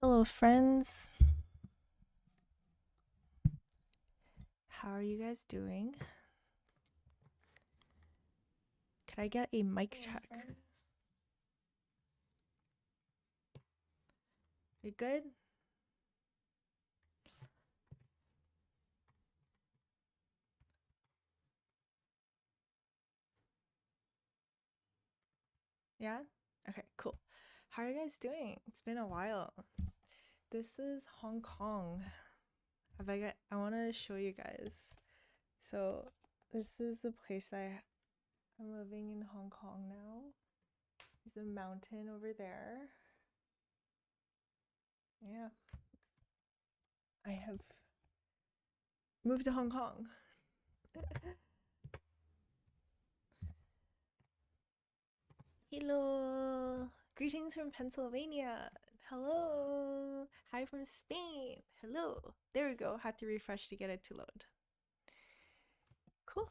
Hello, friends. How are you guys doing? Could I get a mic check? You good? Yeah? Okay, cool. How are you guys doing? It's been a while. This is Hong Kong. I want to show you guys. So, this is the place I'm living in Hong Kong now. There's a mountain over there. Yeah. I have moved to Hong Kong. Hello. Greetings from Pennsylvania. Hello. Hi from Spain. Hello. There we go. Had to refresh to get it to load. Cool.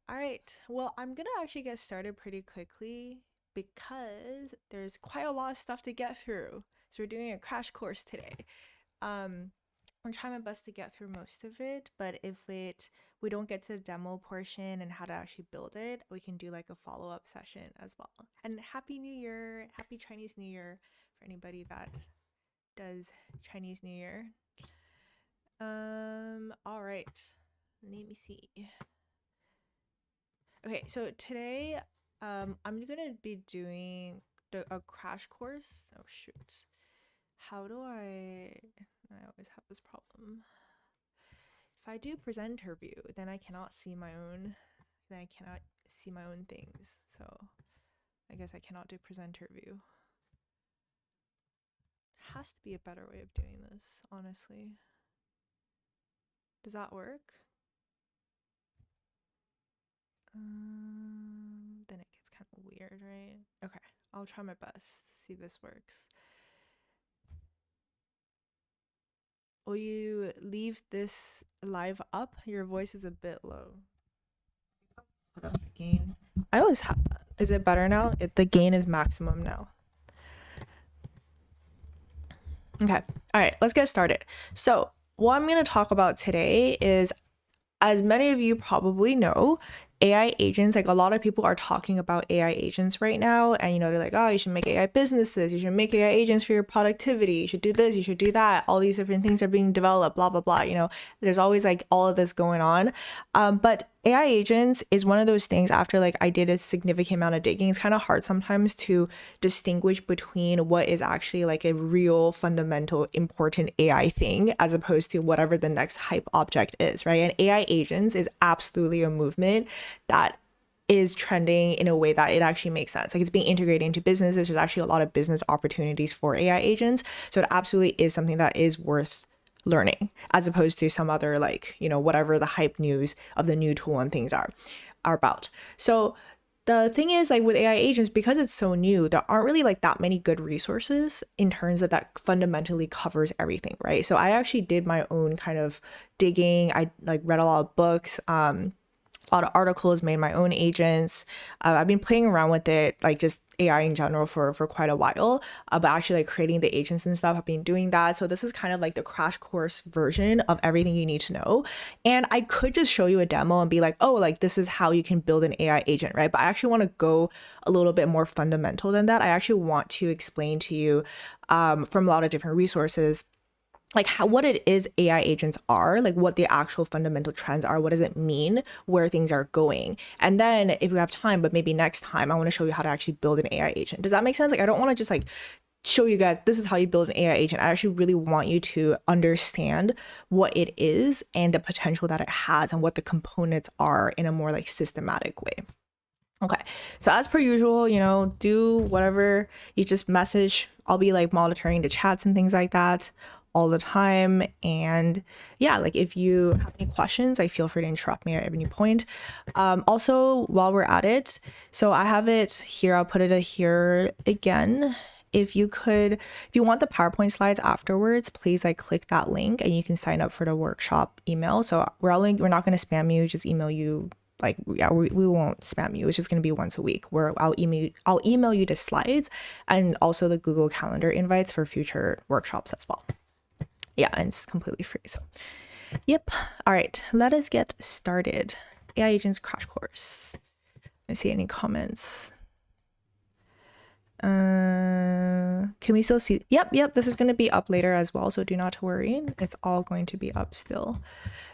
All right. Well, I'm going to actually get started pretty quickly because there's quite a lot of stuff to get through. So we're doing a crash course today. I'm trying my best to get through most of it, but if we don't get to the demo portion and how to actually build it, we can do like a follow-up session as well. And Happy New Year, Happy Chinese New Year for anybody that does Chinese New Year. All right, let me see. Okay, so today, I'm gonna be doing a crash course. Oh shoot, how do I always have this problem. If I do presenter view, then I cannot see my own things. So I guess I cannot do presenter view. Has to be a better way of doing this, honestly. Does that work? Then it gets kind of weird, right? Okay, I'll try my best to see if this works. Will you leave this live up? Your voice is a bit low. Gain. I always have that. Is it better now? The gain is maximum now. Okay. All right, let's get started. So what I'm going to talk about today is, as many of you probably know, AI agents, like a lot of people are talking about AI agents right now. And, they're like, oh, you should make AI businesses. You should make AI agents for your productivity. You should do this. You should do that. All these different things are being developed, blah, blah, blah. There's always like all of this going on. But AI agents is one of those things after like I did a significant amount of digging. It's kind of hard sometimes to distinguish between what is actually like a real fundamental important AI thing as opposed to whatever the next hype object is, right? And AI agents is absolutely a movement that is trending in a way that it actually makes sense. Like it's being integrated into businesses. There's actually a lot of business opportunities for AI agents. So it absolutely is something that is worth learning as opposed to some other like, whatever the hype news of the new tool and things are about. So the thing is, like with AI agents, because it's so new, there aren't really like that many good resources in terms of that fundamentally covers everything, right? So I actually did my own kind of digging. I like read a lot of books, a lot of articles, made my own agents. I've been playing around with it, like just AI in general for quite a while, but actually like creating the agents and stuff, I've been doing that. So this is kind of like the crash course version of everything you need to know. And I could just show you a demo and be like, oh, like this is how you can build an AI agent, right? But I actually want to go a little bit more fundamental than that. I actually want to explain to you from a lot of different resources like what it is AI agents are, like what the actual fundamental trends are, what does it mean, where things are going. And then if we have time, but maybe next time, I want to show you how to actually build an AI agent. Does that make sense? Like I don't want to just like show you guys this is how you build an AI agent. I actually really want you to understand what it is and the potential that it has and what the components are in a more like systematic way. Okay, so as per usual, do whatever you just message. I'll be like monitoring the chats and things like that all the time. And yeah, like if you have any questions, like feel free to interrupt me at any point. Also, while we're at it, so I have it here. I'll put it here again. If you want the PowerPoint slides afterwards, please like click that link and you can sign up for the workshop email. So we're not going to spam you, just email you like, yeah, we won't spam you. It's just going to be once a week where I'll email you the slides and also the Google Calendar invites for future workshops as well. Yeah, and it's completely free. So, yep. All right, let us get started. AI Agents Crash Course. I see any comments. Can we still see? Yep. This is going to be up later as well, so do not worry. It's all going to be up still.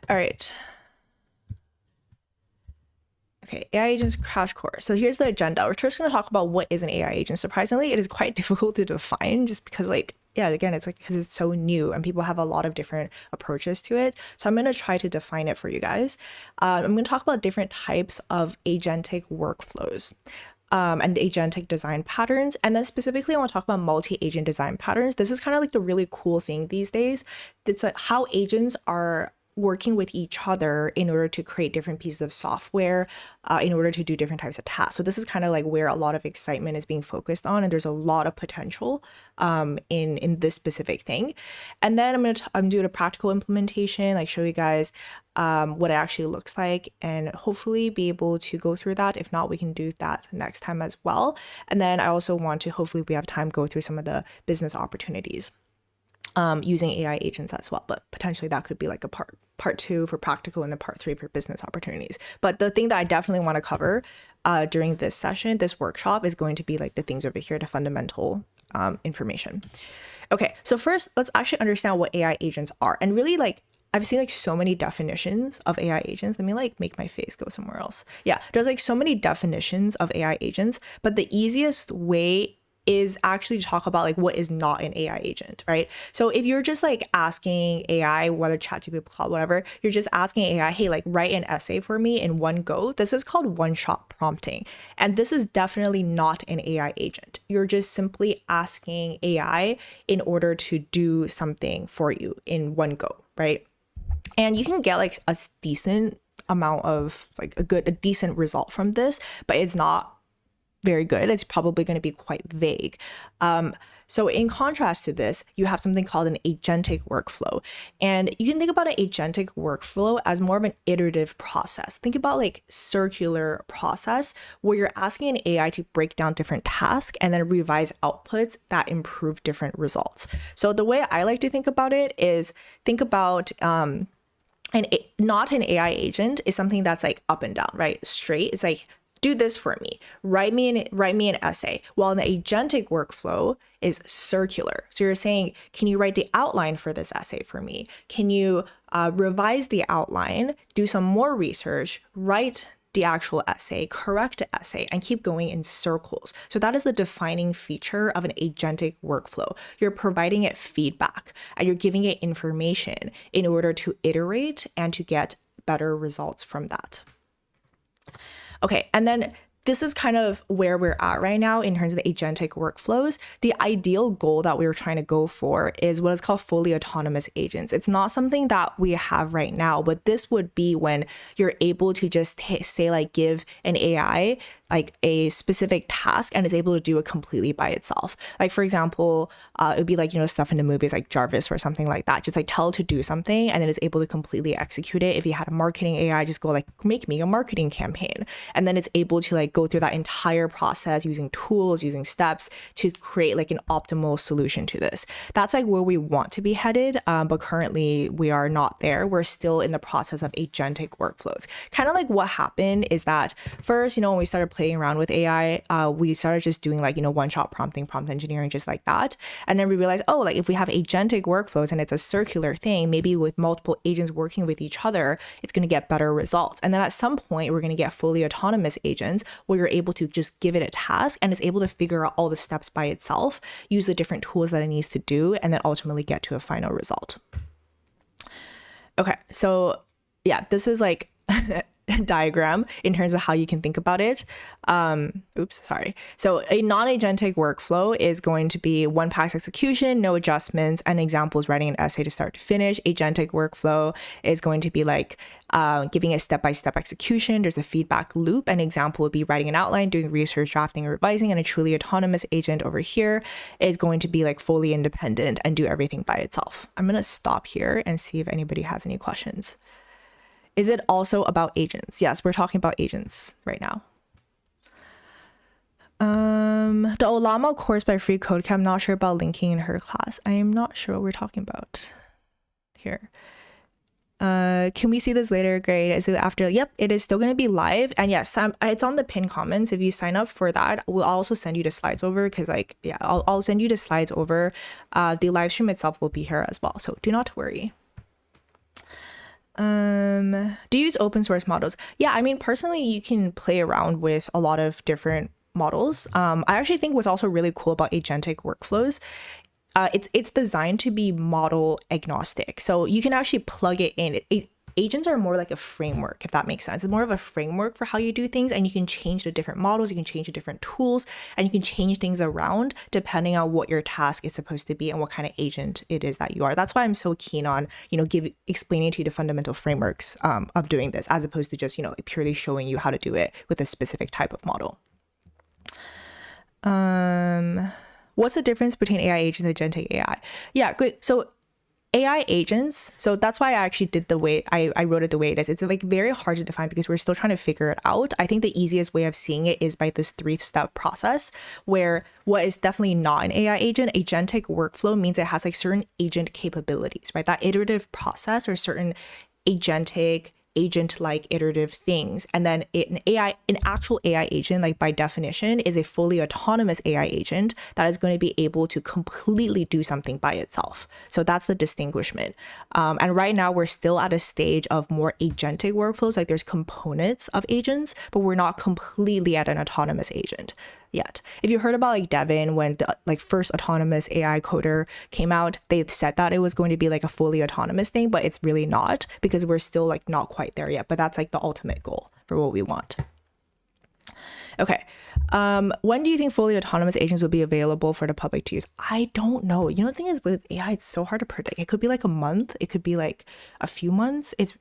All right. Okay, AI Agents Crash Course. So here's the agenda. We're just going to talk about what is an AI agent. Surprisingly, it is quite difficult to define just because, like, yeah, again, it's like because it's so new and people have a lot of different approaches to it. So I'm going to try to define it for you guys. I'm going to talk about different types of agentic workflows. And agentic design patterns. And then specifically, I want to talk about multi-agent design patterns. This is kind of like the really cool thing these days. It's like how agents are working with each other in order to create different pieces of software in order to do different types of tasks. So this is kind of like where a lot of excitement is being focused on, and there's a lot of potential in this specific thing. And then I'm doing a practical implementation, like show you guys what it actually looks like, and hopefully be able to go through that. If not, we can do that next time as well. And then I also want to, hopefully if we have time, go through some of the business opportunities using AI agents as well, but potentially that could be like a part 2 for practical and then part 3 for business opportunities. But the thing that I definitely want to cover during this session, this workshop, is going to be like the things over here, the fundamental information. Okay, so first let's actually understand what AI agents are. And really, like, I've seen like so many definitions of AI agents. Let me like make my face go somewhere else. Yeah, there's like so many definitions of AI agents, but the easiest way is actually to talk about like what is not an AI agent, right? So if you're just like asking AI, whether ChatGPT, Claude, whatever, you're just asking AI, hey, like write an essay for me in one go. This is called one-shot prompting. And this is definitely not an AI agent. You're just simply asking AI in order to do something for you in one go, right? And you can get like a decent amount of like a decent result from this, but it's not very good. It's probably going to be quite vague. So in contrast to this, you have something called an agentic workflow. And you can think about an agentic workflow as more of an iterative process. Think about like circular process where you're asking an AI to break down different tasks and then revise outputs that improve different results. So the way I like to think about it is think about not an AI agent is something that's like up and down, right? Straight. It's like, do this for me. Write me an essay. While the agentic workflow is circular. So you're saying, can you write the outline for this essay for me? Can you revise the outline, do some more research, write the actual essay, correct the essay, and keep going in circles. So that is the defining feature of an agentic workflow. You're providing it feedback and you're giving it information in order to iterate and to get better results from that. Okay, and then this is kind of where we're at right now in terms of the agentic workflows. The ideal goal that we were trying to go for is what is called fully autonomous agents. It's not something that we have right now, but this would be when you're able to just say like give an AI like a specific task and is able to do it completely by itself. Like for example, it would be like, you know, stuff in the movies like Jarvis or something like that. Just like tell it to do something and then it's able to completely execute it. If you had a marketing AI, just go like make me a marketing campaign. And then it's able to like go through that entire process using tools, using steps to create like an optimal solution to this. That's like where we want to be headed. But currently we are not there. We're still in the process of agentic workflows. Kind of like what happened is that first, you know, when we started playing around with AI, we started just doing like, you know, one-shot prompting, prompt engineering, just like that. And then we realized, oh, like if we have agentic workflows and it's a circular thing, maybe with multiple agents working with each other, it's going to get better results. And then at some point, we're going to get fully autonomous agents where you're able to just give it a task and it's able to figure out all the steps by itself, use the different tools that it needs to do, and then ultimately get to a final result. Okay, so yeah, this is like diagram in terms of how you can think about it. So a non-agentic workflow is going to be one pass execution, no adjustments. An example is writing an essay to start to finish. Agentic workflow is going to be like giving a step-by-step execution. There's a feedback loop. An example would be writing an outline, doing research, drafting, and revising. And a truly autonomous agent over here is going to be like fully independent and do everything by itself. I'm going to stop here and see if anybody has any questions. Is it also about agents? Yes, we're talking about agents right now. The Olama course by Free Code Camp, I'm not sure about linking in her class. I am not sure what we're talking about here. Can we see this later? Great. Is it after? Yep, it is still going to be live. And yes, it's on the pinned comments. If you sign up for that, we'll also send you the slides over, because like, yeah, I'll send you the slides over. The live stream itself will be here as well, so do not worry. Do you use open source models? Yeah, I mean, personally, you can play around with a lot of different models. I actually think what's also really cool about agentic workflows, it's designed to be model agnostic. So you can actually plug it in. Agents are more like a framework, if that makes sense. It's more of a framework for how you do things, and you can change the different models, you can change the different tools, and you can change things around depending on what your task is supposed to be and what kind of agent it is that you are. That's why I'm so keen on, explaining to you the fundamental frameworks of doing this, as opposed to just, like purely showing you how to do it with a specific type of model. What's the difference between AI agents and agentic AI? Yeah, great. So AI agents, so that's why I actually did the way I wrote it the way it is. It's like very hard to define because we're still trying to figure it out. I think the easiest way of seeing it is by this 3-step process, where what is definitely not an AI agent, agentic workflow means it has like certain agent capabilities, right? That iterative process or certain agent-like iterative things. And then an actual AI agent, like by definition, is a fully autonomous AI agent that is going to be able to completely do something by itself. So that's the distinguishment. And right now we're still at a stage of more agentic workflows. Like there's components of agents, but we're not completely at an autonomous agent yet. If you heard about like Devin, when the first autonomous AI coder came out, they said that it was going to be like a fully autonomous thing, but it's really not, because we're still like not quite there yet. But that's like the ultimate goal for what we want. Okay. When do you think fully autonomous agents will be available for the public to use? I don't know. The thing is, with AI, it's so hard to predict. It could be like a month. It could be like a few months. It's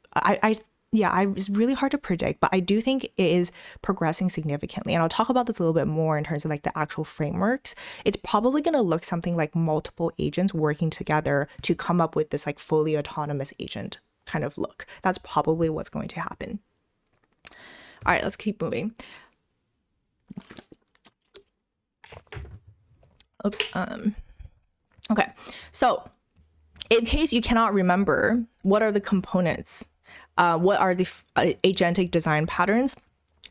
really hard to predict, but I do think it is progressing significantly. And I'll talk about this a little bit more in terms of like the actual frameworks. It's probably going to look something like multiple agents working together to come up with this like fully autonomous agent kind of look. That's probably what's going to happen. All right, let's keep moving. Oops. Okay. So in case you cannot remember, what are the components? What are the agentic design patterns?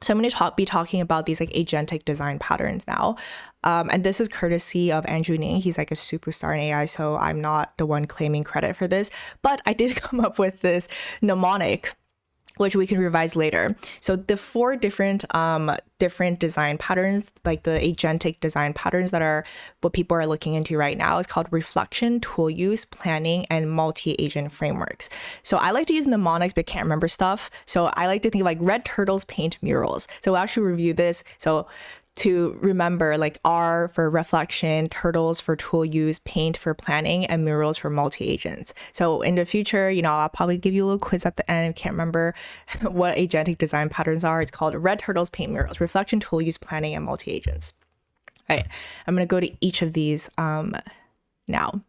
So I'm going to be talking about these like agentic design patterns now. And this is courtesy of Andrew Ning. He's like a superstar in AI, so I'm not the one claiming credit for this, but I did come up with this mnemonic, which we can revise later. So the 4 different design patterns, like the agentic design patterns that are what people are looking into right now, is called reflection, tool use, planning, and multi-agent frameworks. So I like to use mnemonics but can't remember stuff. So I like to think of like red turtles paint murals. So we'll actually review this. So to remember, like R for reflection, turtles for tool use, paint for planning, and murals for multi-agents. So in the future, I'll probably give you a little quiz at the end. If you can't remember what agentic design patterns are, it's called red turtles, paint murals, reflection, tool use, planning, and multi-agents. All right, I'm going to go to each of these now.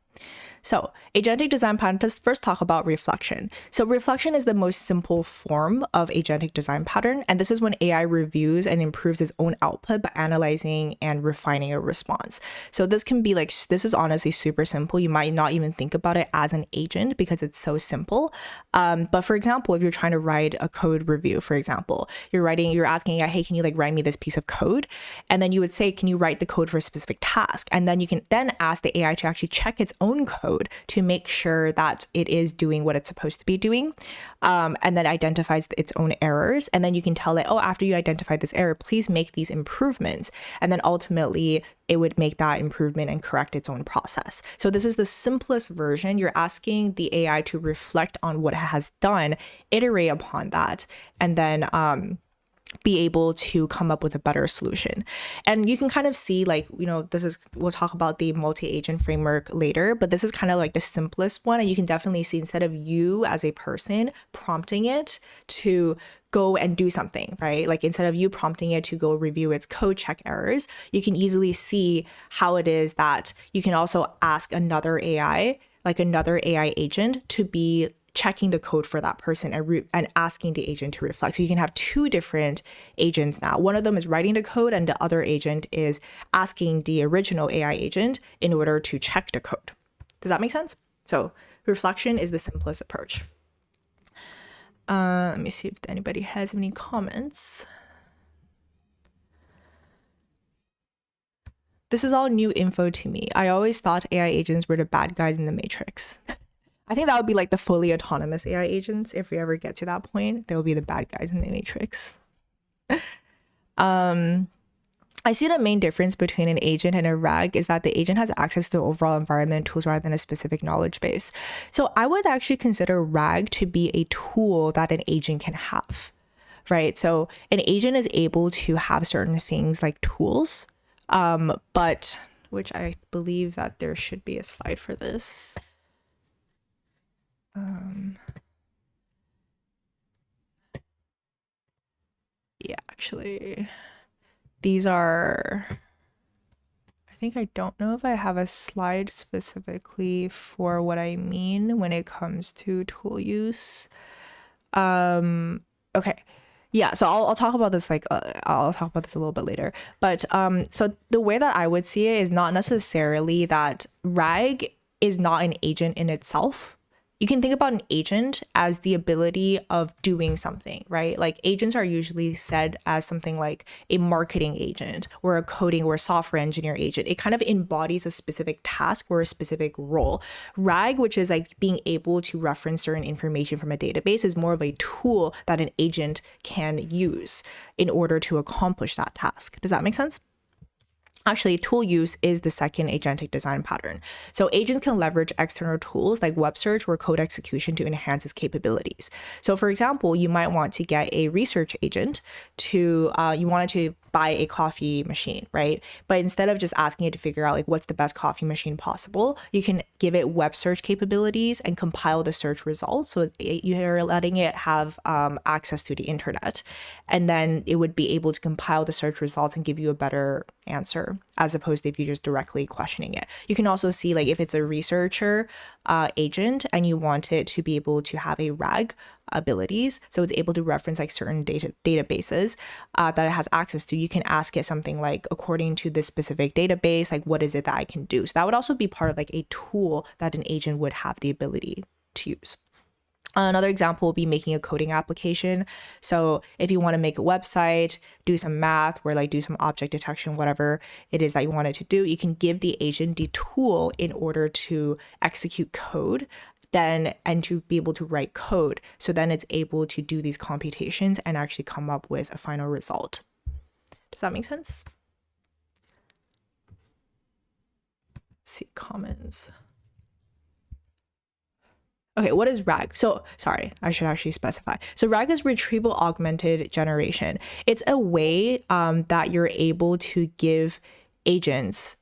So agentic design pattern, let's first talk about reflection. So reflection is the most simple form of agentic design pattern. And this is when AI reviews and improves its own output by analyzing and refining a response. So this can be like, this is honestly super simple. You might not even think about it as an agent because it's so simple. But for example, if you're trying to write a code review, for example, you're asking AI, hey, can you like write me this piece of code? And then you would say, can you write the code for a specific task? And then you can then ask the AI to actually check its own code to make sure that it is doing what it's supposed to be doing, and then identifies its own errors. And then you can tell it, oh, after you identified this error, please make these improvements. And then ultimately it would make that improvement and correct its own process. So this is the simplest version. You're asking the AI to reflect on what it has done, iterate upon that, and then be able to come up with a better solution. And you can kind of see like, we'll talk about the multi-agent framework later, but this is kind of like the simplest one. And you can definitely see, instead of you as a person prompting it to go and do something, right? Like instead of you prompting it to go review its code, check errors, you can easily see how it is that you can also ask another AI agent to be checking the code for that person and asking the agent to reflect. So you can have two different agents now. One of them is writing the code, and the other agent is asking the original AI agent in order to check the code. Does that make sense? So reflection is the simplest approach. Let me see if anybody has any comments. This is all new info to me. I always thought AI agents were the bad guys in the Matrix. I think that would be like the fully autonomous AI agents. If we ever get to that point, they will be the bad guys in the Matrix. I see the main difference between an agent and a RAG is that the agent has access to the overall environment tools rather than a specific knowledge base. So I would actually consider RAG to be a tool that an agent can have, right? So an agent is able to have certain things like tools, but which I believe that there should be a slide for this. Yeah, actually, these are, I think I don't know if I have a slide specifically for what I mean when it comes to tool use. Okay. Yeah, so I'll talk about this I'll talk about this a little bit later. But so the way that I would see it is not necessarily that RAG is not an agent in itself. You can think about an agent as the ability of doing something, right? Like agents are usually said as something like a marketing agent or a coding or a software engineer agent. It kind of embodies a specific task or a specific role. RAG, which is like being able to reference certain information from a database, is more of a tool that an agent can use in order to accomplish that task. Does that make sense? Actually, tool use is the second agentic design pattern. So agents can leverage external tools like web search or code execution to enhance its capabilities. So for example, you might want to get a research agent to, you wanted to buy a coffee machine, right? But instead of just asking it to figure out like what's the best coffee machine possible, you can give it web search capabilities and compile the search results. So you're letting it have access to the internet, and then it would be able to compile the search results and give you a better answer, as opposed to if you're just directly questioning it. You can also see like if it's a researcher agent and you want it to be able to have a RAG abilities, so it's able to reference like certain databases that it has access to, you can ask it something like, according to this specific database, like what is it that I can do? So that would also be part of like a tool that an agent would have the ability to use. Another example will be making a coding application. So if you want to make a website, do some math, or like do some object detection, whatever it is that you want it to do, you can give the agent the tool in order to execute code then and to be able to write code. So then it's able to do these computations and actually come up with a final result. Does that make sense? Let's see comments. Okay, what is RAG? So, sorry, I should actually specify. So RAG is retrieval augmented generation. It's a way that you're able to give agents,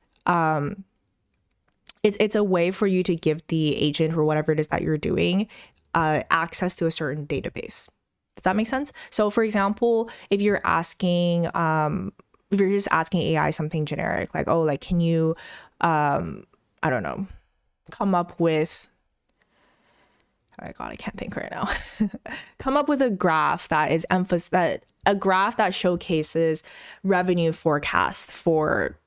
it's a way for you to give the agent or whatever it is that you're doing access to a certain database. Does that make sense? So for example, if you're asking, if you're just asking AI something generic, like, oh, like, can you, I don't know, come up with, oh my God, I can't think right now. Come up with a graph that is a graph that showcases revenue forecast for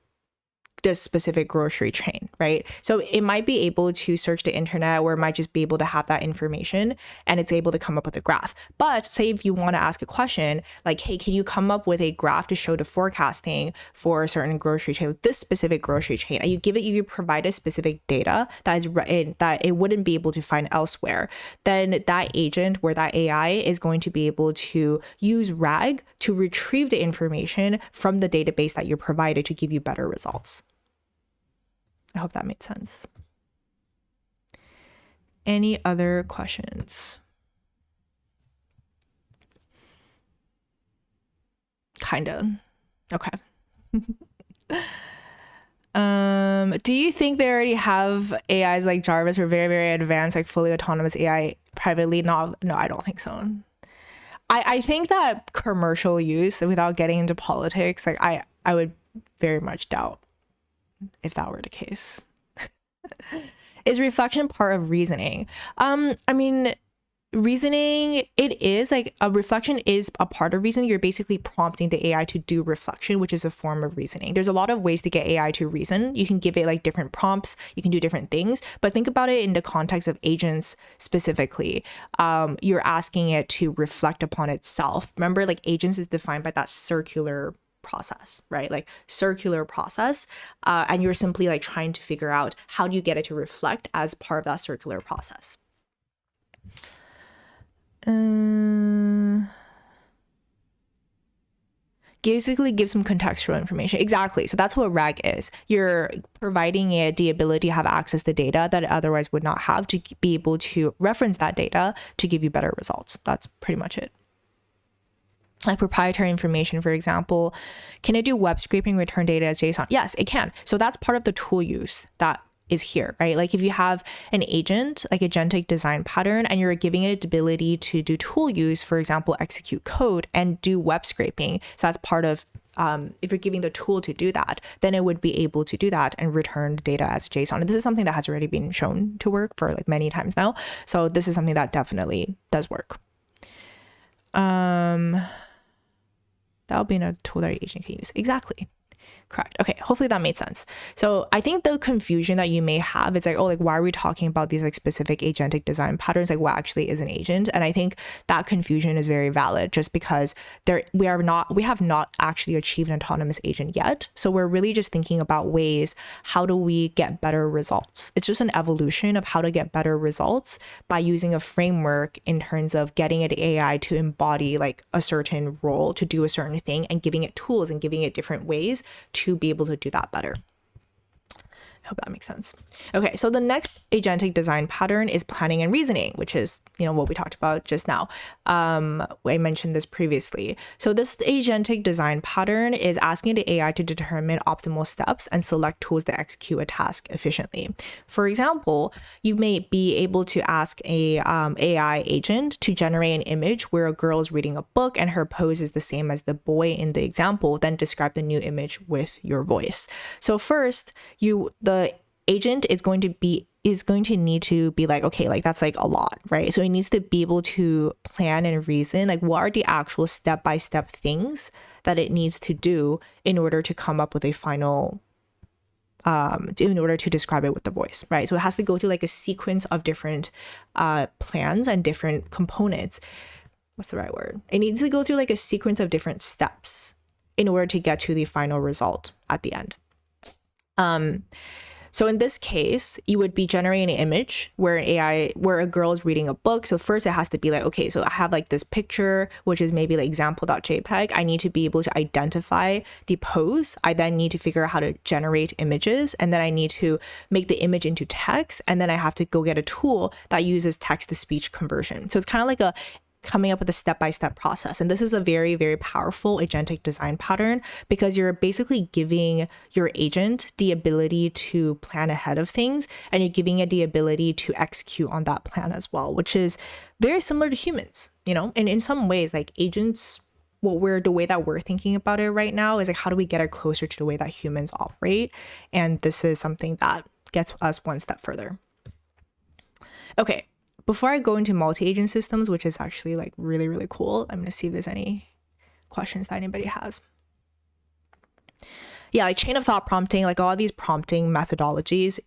this specific grocery chain, right? So it might be able to search the internet, or it might just be able to have that information and it's able to come up with a graph. But say if you want to ask a question like, hey, can you come up with a graph to show the forecasting for a certain grocery chain, this specific grocery chain, and you provide a specific data that is that it wouldn't be able to find elsewhere, then that agent or that AI is going to be able to use RAG to retrieve the information from the database that you provided to give you better results. I hope that made sense. Any other questions? Kinda. Okay. Do you think they already have AIs like Jarvis or very, very advanced, like fully autonomous AI privately? No, I don't think so. I think that commercial use, without getting into politics, like I would very much doubt if that were the case. Is reflection part of reasoning? I mean, reasoning, it is like a reflection is a part of reasoning. You're basically prompting the AI to do reflection, which is a form of reasoning. There's a lot of ways to get AI to reason. You can give it like different prompts, you can do different things, but think about it in the context of agents specifically. You're asking it to reflect upon itself. Remember, like agents is defined by that circular process, right? Like circular process. And you're simply like trying to figure out how do you get it to reflect as part of that circular process. Basically give some contextual information. Exactly. So that's what RAG is. You're providing it the ability to have access to data that it otherwise would not have, to be able to reference that data to give you better results. That's pretty much it. Like proprietary information, for example, can it do web scraping, return data as JSON? Yes, it can. So that's part of the tool use that is here, right? Like if you have an agent, like agentic design pattern, and you're giving it the ability to do tool use, for example, execute code and do web scraping. So that's part of, if you're giving the tool to do that, then it would be able to do that and return the data as JSON. And this is something that has already been shown to work for like many times now. So this is something that definitely does work. That'll be a tool that your agent can use. Exactly. Correct. Okay, hopefully that made sense. So I think the confusion that you may have, it's like, oh, like why are we talking about these like specific agentic design patterns? Like what actually is an agent? And I think that confusion is very valid, just because we have not actually achieved an autonomous agent yet. So we're really just thinking about ways, how do we get better results? It's just an evolution of how to get better results by using a framework in terms of getting it AI to embody like a certain role, to do a certain thing, and giving it tools and giving it different ways to be able to do that better. I hope that makes sense. Okay, so the next agentic design pattern is planning and reasoning, which is, what we talked about just now. I mentioned this previously. So this agentic design pattern is asking the AI to determine optimal steps and select tools to execute a task efficiently. For example, you may be able to ask a AI agent to generate an image where a girl is reading a book and her pose is the same as the boy in the example, then describe the new image with your voice. So first, the agent is going to need to be like, okay, like that's like a lot, right? So it needs to be able to plan and reason, like what are the actual step-by-step things that it needs to do in order to come up with a final, in order to describe it with the voice, right? So it has to go through like a sequence of different plans and different components. What's the right word? It needs to go through like a sequence of different steps in order to get to the final result at the end. So in this case, you would be generating an image where a girl is reading a book. So first it has to be like, okay, so I have like this picture, which is maybe like example.jpg. I need to be able to identify the pose. I then need to figure out how to generate images. And then I need to make the image into text. And then I have to go get a tool that uses text to speech conversion. So it's kind of like coming up with a step-by-step process. And this is a very, very powerful agentic design pattern, because you're basically giving your agent the ability to plan ahead of things, and you're giving it the ability to execute on that plan as well, which is very similar to humans, and in some ways, like agents, the way that we're thinking about it right now is like, how do we get it closer to the way that humans operate? And this is something that gets us one step further. Okay. Before I go into multi-agent systems, which is actually like really, really cool, I'm going to see if there's any questions that anybody has. Yeah, like chain of thought prompting, like all these prompting methodologies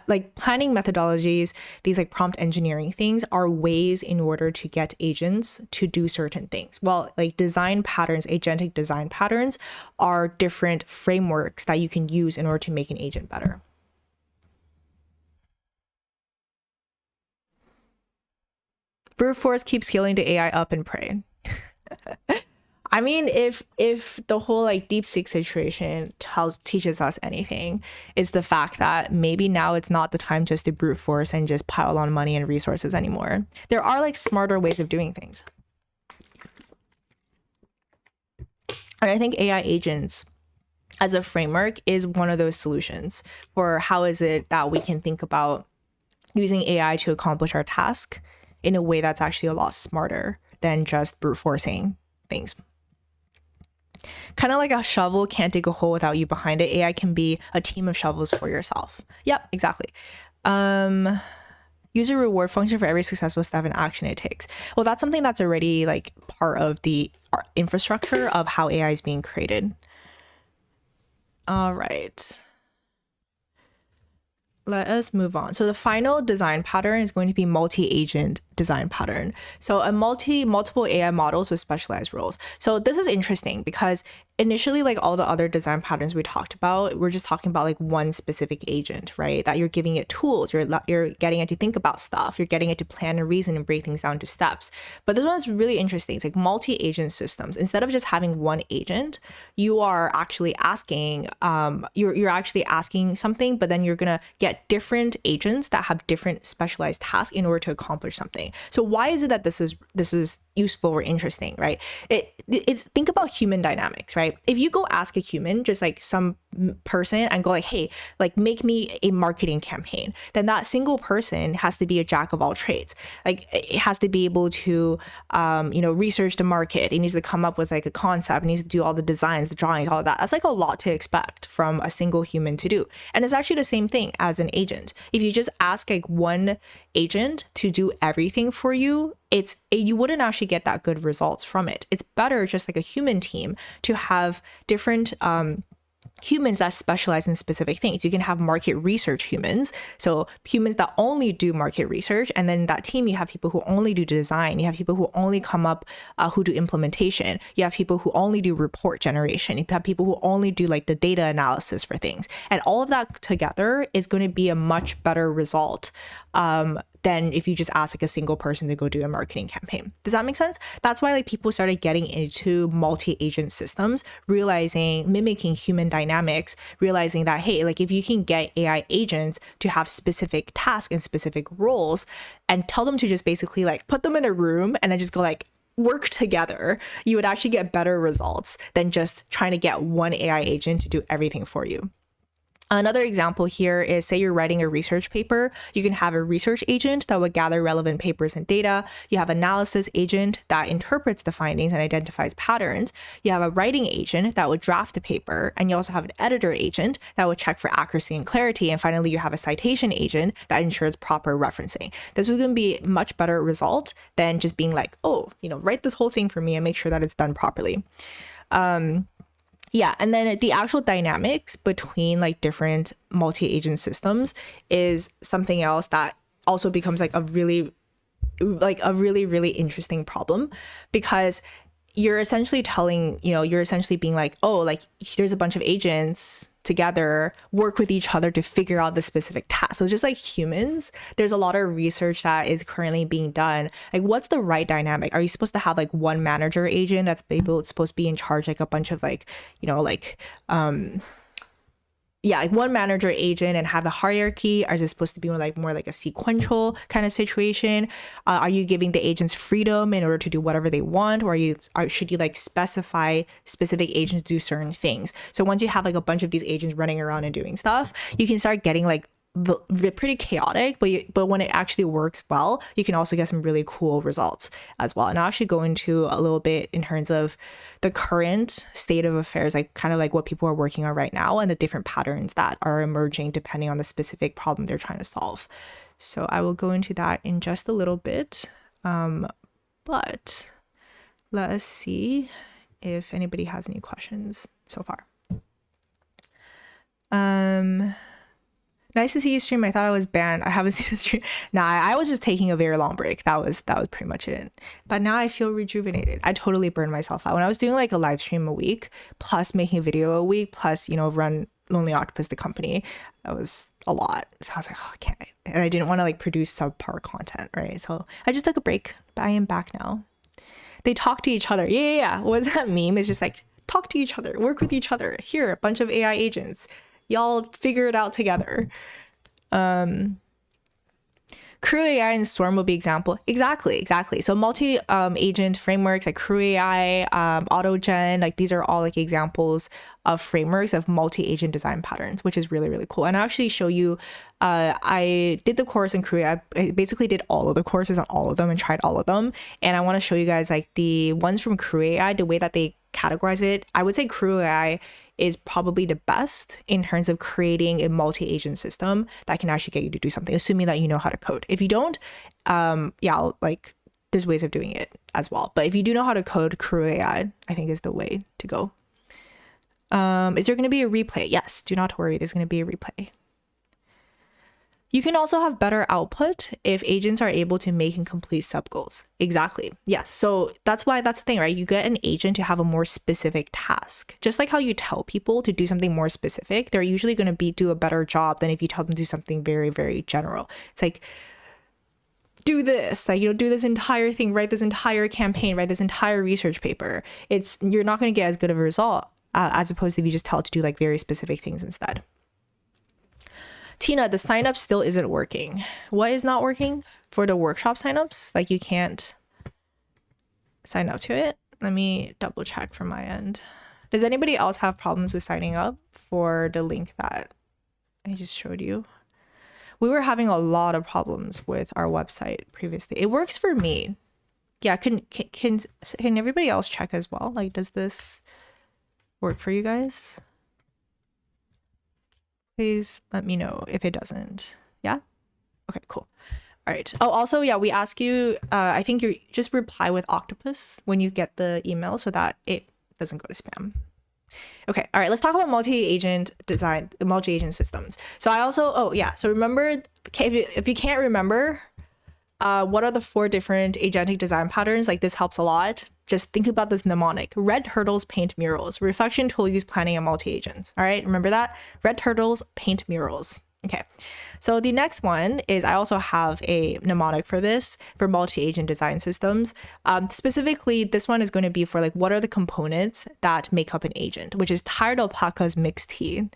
like planning methodologies, these like prompt engineering things are ways in order to get agents to do certain things. Well, like design patterns, agentic design patterns are different frameworks that you can use in order to make an agent better. Brute force keeps scaling the AI up and pray. I mean, if the whole like DeepSeek situation teaches us anything, is the fact that maybe now it's not the time just to brute force and just pile on money and resources anymore. There are like smarter ways of doing things. And I think AI agents as a framework is one of those solutions for how is it that we can think about using AI to accomplish our task in a way that's actually a lot smarter than just brute forcing things. Kind of like a shovel can't dig a hole without you behind it. AI can be a team of shovels for yourself. Yep, exactly. user reward function for every successful step and action it takes. Well, that's something that's already like part of the infrastructure of how AI is being created. All right. Let us move on. So the final design pattern is going to be multi-agent design pattern. So a multiple AI models with specialized roles. So this is interesting because initially, like all the other design patterns we talked about, we're just talking about like one specific agent, right? That you're giving it tools, you're getting it to think about stuff, you're getting it to plan and reason and break things down to steps. But this one's really interesting. It's like multi-agent systems. Instead of just having one agent, you are actually asking, you're actually asking something, but then you're gonna get different agents that have different specialized tasks in order to accomplish something. So why is it that this is useful or interesting, right? It's think about human dynamics, right? If you go ask a human, just like some person, and go like, hey, like make me a marketing campaign, then that single person has to be a jack of all trades. Like it has to be able to research the market. It needs to come up with like a concept. It needs to do all the designs, the drawings, all of that. That's like a lot to expect from a single human to do. And it's actually the same thing as an agent. If you just ask like one agent to do everything for you, you wouldn't actually get that good results from it. It's better just like a human team to have different humans that specialize in specific things. You can have market research humans, so humans that only do market research, and then in that team you have people who only do design, you have people who only come up who do implementation, you have people who only do report generation, you have people who only do like the data analysis for things, and all of that together is going to be a much better result than if you just ask like a single person to go do a marketing campaign. Does that make sense? That's why like people started getting into multi-agent systems, mimicking human dynamics, realizing that, hey, like if you can get AI agents to have specific tasks and specific roles and tell them to just basically like put them in a room and then just go like work together, you would actually get better results than just trying to get one AI agent to do everything for you. Another example here is, say you're writing a research paper, you can have a research agent that would gather relevant papers and data. You have an analysis agent that interprets the findings and identifies patterns. You have a writing agent that would draft the paper. And you also have an editor agent that would check for accuracy and clarity. And finally, you have a citation agent that ensures proper referencing. This is going to be a much better result than just being like, oh, write this whole thing for me and make sure that it's done properly. Yeah, and then the actual dynamics between like different multi-agent systems is something else that also becomes like a really interesting problem, because you're essentially being like, oh, like there's a bunch of agents together work with each other to figure out the specific task. So it's just like humans. There's a lot of research that is currently being done. Like, what's the right dynamic? Are you supposed to have like one manager agent that's supposed to be in charge like a bunch of like, like one manager agent and have a hierarchy? Or is it supposed to be more like a sequential kind of situation? Are you giving the agents freedom in order to do whatever they want? Or should you like specify specific agents to do certain things? So once you have like a bunch of these agents running around and doing stuff, you can start getting like pretty chaotic, but when it actually works well, you can also get some really cool results as well. And I'll actually go into a little bit in terms of the current state of affairs, like kind of like what people are working on right now and the different patterns that are emerging depending on the specific problem they're trying to solve. So I will go into that in just a little bit, but let us see if anybody has any questions so far. Nice to see you stream. I thought I was banned. I haven't seen a stream. Nah, I was just taking a very long break. That was pretty much it. But now I feel rejuvenated. I totally burned myself out. When I was doing like a live stream a week, plus making a video a week, plus, run Lonely Octopus, the company, that was a lot. So I was like, oh, I can't. And I didn't want to like produce subpar content, right? So I just took a break, but I am back now. They talk to each other. Yeah. What's that meme? It's just like, talk to each other, work with each other. Here, a bunch of AI agents. Y'all figure it out together. Crew AI and Storm will be example. Exactly. So multi-agent frameworks like Crew AI, AutoGen, like these are all like examples of frameworks of multi-agent design patterns, which is really, really cool. And I'll actually show you, I did the course in Crew AI. I basically did all of the courses on all of them and tried all of them. And I want to show you guys like the ones from Crew AI, the way that they categorize it. I would say Crew AI is probably the best in terms of creating a multi-agent system that can actually get you to do something, assuming that you know how to code. If you don't, yeah, like there's ways of doing it as well. But if you do know how to code, Crew AI, I think is the way to go. Is there going to be a replay? Yes, do not worry. There's going to be a replay. You can also have better output if agents are able to make and complete sub-goals. Exactly. Yes. So that's why that's the thing, right? You get an agent to have a more specific task. Just like how you tell people to do something more specific, they're usually going to do a better job than if you tell them to do something very, very general. It's like, do this, like, do this entire thing, write this entire campaign, write this entire research paper. You're not going to get as good of a result as opposed to if you just tell it to do like very specific things instead. Tina, the sign up still isn't working. What is not working for the workshop signups? Like you can't sign up to it. Let me double check from my end. Does anybody else have problems with signing up for the link that I just showed you? We were having a lot of problems with our website previously. It works for me. Yeah, can everybody else check as well? Like, does this work for you guys? Please let me know if it doesn't. Yeah? Okay, cool. All right. Oh, also, yeah, we ask you, I think you just reply with octopus when you get the email so that it doesn't go to spam. Okay. All right. Let's talk about multi-agent design, multi-agent systems. So I also, oh yeah. So remember, if you can't remember, what are the 4 different agentic design patterns? Like this helps a lot. Just think about this mnemonic. Red turtles paint murals. Reflection tool use planning and multi-agents. All right, remember that? Red turtles paint murals. Okay, so the next one is I also have a mnemonic for this for multi-agent design systems. Specifically, this one is going to be for like what are the components that make up an agent, which is tired alpacas mixed tea.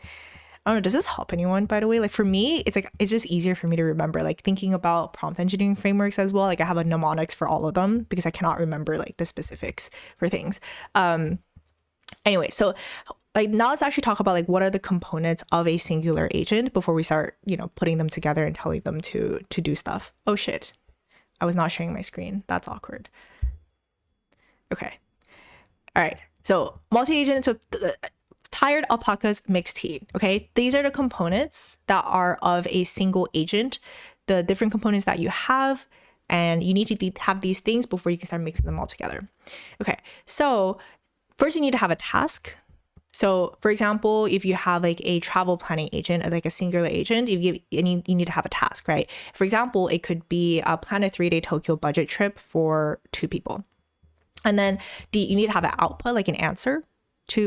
I don't know, does this help anyone, by the way? Like for me, it's just easier for me to remember, like thinking about prompt engineering frameworks as well. Like I have a mnemonics for all of them because I cannot remember like the specifics for things. Anyway, so like now let's actually talk about like what are the components of a singular agent before we start, putting them together and telling them to do stuff. Oh shit, I was not sharing my screen. That's awkward. Okay. All right. So multi-agent, so tired alpacas mixed tea. Okay, these are the components that are of a single agent, the different components that you have, and you need to have these things before you can start mixing them all together. Okay, so first you need to have a task. So for example, if you have like a travel planning agent, like a singular agent, you need to have a task, right? For example, it could be plan a 3-day Tokyo budget trip for 2 people. And then you need to have an output, like an answer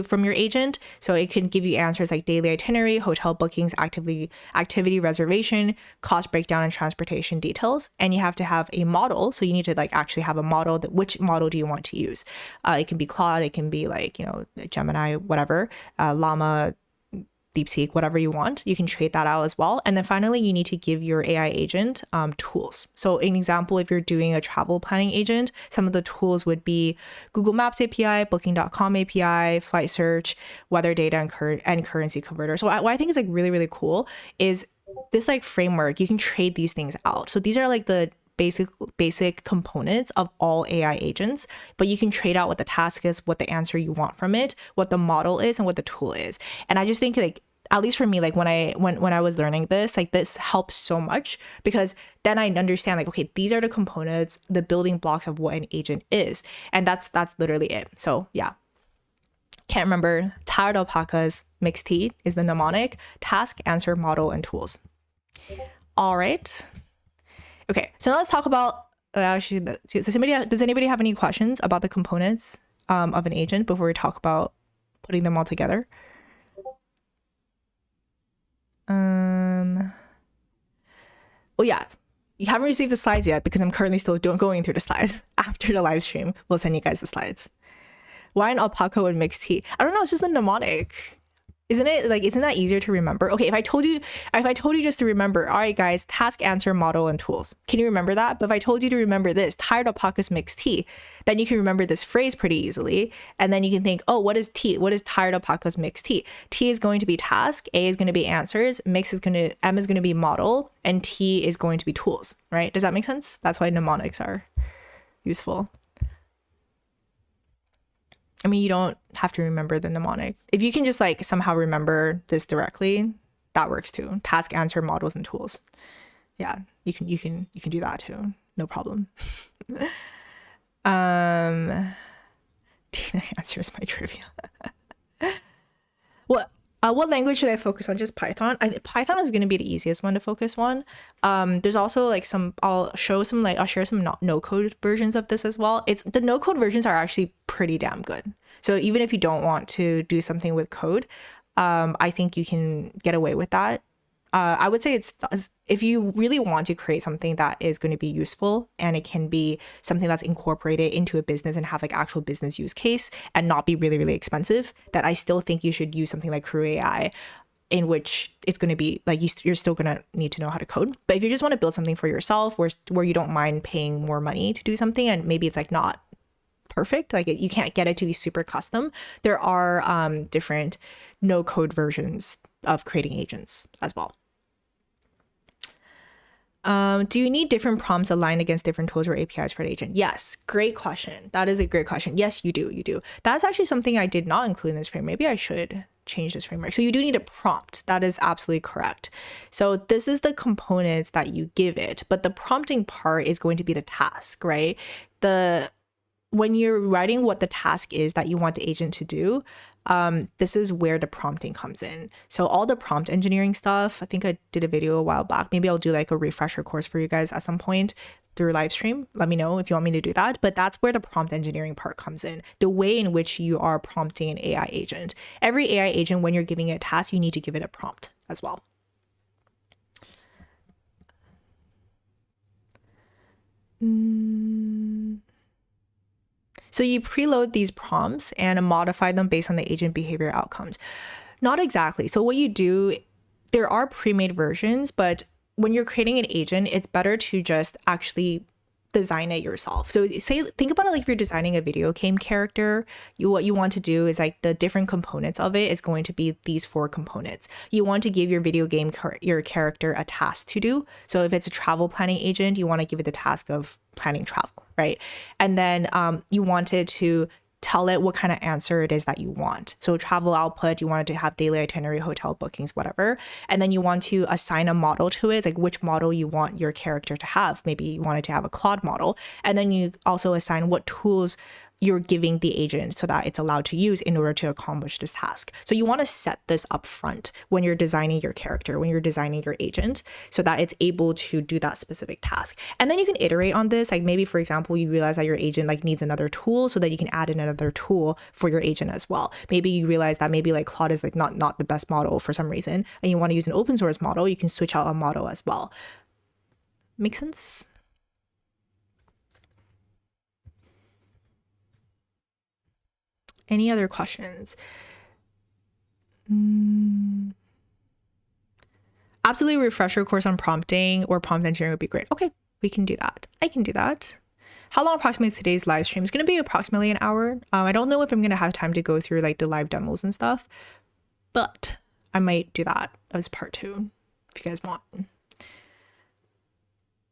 from your agent. So it can give you answers like daily itinerary, hotel bookings, activity reservation, cost breakdown, and transportation details. And you have to have a model. So you need to like actually have a model. Which model do you want to use? It can be Claude, it can be like, Gemini, whatever, Llama, DeepSeek, whatever you want. You can trade that out as well. And then finally, you need to give your AI agent tools. So an example, if you're doing a travel planning agent, some of the tools would be Google Maps API, Booking.com API, flight search, weather data, and currency converter. So what I think is like really, really cool is this like framework, you can trade these things out. So these are like the basic components of all AI agents, but you can trade out what the task is, what the answer you want from it, what the model is, and what the tool is. And I just think like, at least for me, like when I was learning this, like this helps so much because then I understand like, okay, these are the components, the building blocks of what an agent is. And that's literally it. So yeah. Can't remember. Tired alpacas mixed tea is the mnemonic. Task, answer, model, and tools. All right. Okay, so now let's talk about actually. Does anybody have any questions about the components of an agent before we talk about putting them all together? Well, yeah, you haven't received the slides yet because I'm currently still going through the slides. After the live stream, we'll send you guys the slides. Why an alpaca would mix tea? I don't know. It's just a mnemonic. Isn't that easier to remember? Okay, if I told you just to remember, all right, guys, task, answer, model, and tools. Can you remember that? But if I told you to remember this, tired alpacas mix tea, then you can remember this phrase pretty easily. And then you can think, oh, what is tea? What is tired alpacas mix tea? T is going to be task, A is going to be answers, M is going to be model, and T is going to be tools, right? Does that make sense? That's why mnemonics are useful. I mean, you don't have to remember the mnemonic. If you can just like somehow remember this directly, that works too. Task, answer, models, and tools. Yeah, you can do that too. No problem. Tina answers my trivia. What language should I focus on? Just Python. Python is going to be the easiest one to focus on. There's also like I'll share some no code versions of this as well. The no code versions are actually pretty damn good. So even if you don't want to do something with code, I think you can get away with that. I would say if you really want to create something that is going to be useful and it can be something that's incorporated into a business and have like actual business use case and not be really, really expensive, that I still think you should use something like Crew AI, in which it's going to be like you're still going to need to know how to code. But if you just want to build something for yourself where you don't mind paying more money to do something and maybe it's like not perfect, like you can't get it to be super custom, there are different no code versions of creating agents as well. Do you need different prompts aligned against different tools or APIs for an agent? Yes, great question. That is a great question. Yes, you do. That's actually something I did not include in this framework. Maybe I should change this framework. So you do need a prompt. That is absolutely correct. So this is the components that you give it, but the prompting part is going to be the task, right? When you're writing what the task is that you want the agent to do, this is where the prompting comes in. So all the prompt engineering stuff, I think I did a video a while back. Maybe I'll do like a refresher course for you guys at some point through live stream. Let me know if you want me to do that. But that's where the prompt engineering part comes in. The way in which you are prompting an AI agent. Every AI agent, when you're giving it a task, you need to give it a prompt as well. So you preload these prompts and modify them based on the agent behavior outcomes. Not exactly. So what you do, there are pre-made versions, but when you're creating an agent, it's better to just actually design it yourself. So think about it like if you're designing a video game character, what you want to do is like the different components of it is going to be these 4 components. You want to give your video game your character a task to do. So if it's a travel planning agent, you want to give it the task of planning travel, right? And then you want it to tell it what kind of answer it is that you want. So travel output, you want it to have daily itinerary, hotel bookings, whatever. And then you want to assign a model to it. It's like which model you want your character to have. Maybe you want it to have a Claude model. And then you also assign what tools you're giving the agent so that it's allowed to use in order to accomplish this task. So you want to set this up front when you're designing your character, when you're designing your agent, so that it's able to do that specific task. And then you can iterate on this. Like maybe, for example, you realize that your agent like needs another tool so that you can add in another tool for your agent as well. Maybe you realize that maybe like Claude is like not the best model for some reason, and you want to use an open source model, you can switch out a model as well. Make sense? Any other questions? Absolutely, refresher course on prompting or prompt engineering would be great. Okay, we can do that. I can do that. How long approximately is today's live stream? It's going to be approximately an hour. I don't know if I'm going to have time to go through like the live demos and stuff, but I might do that as part 2 if you guys want.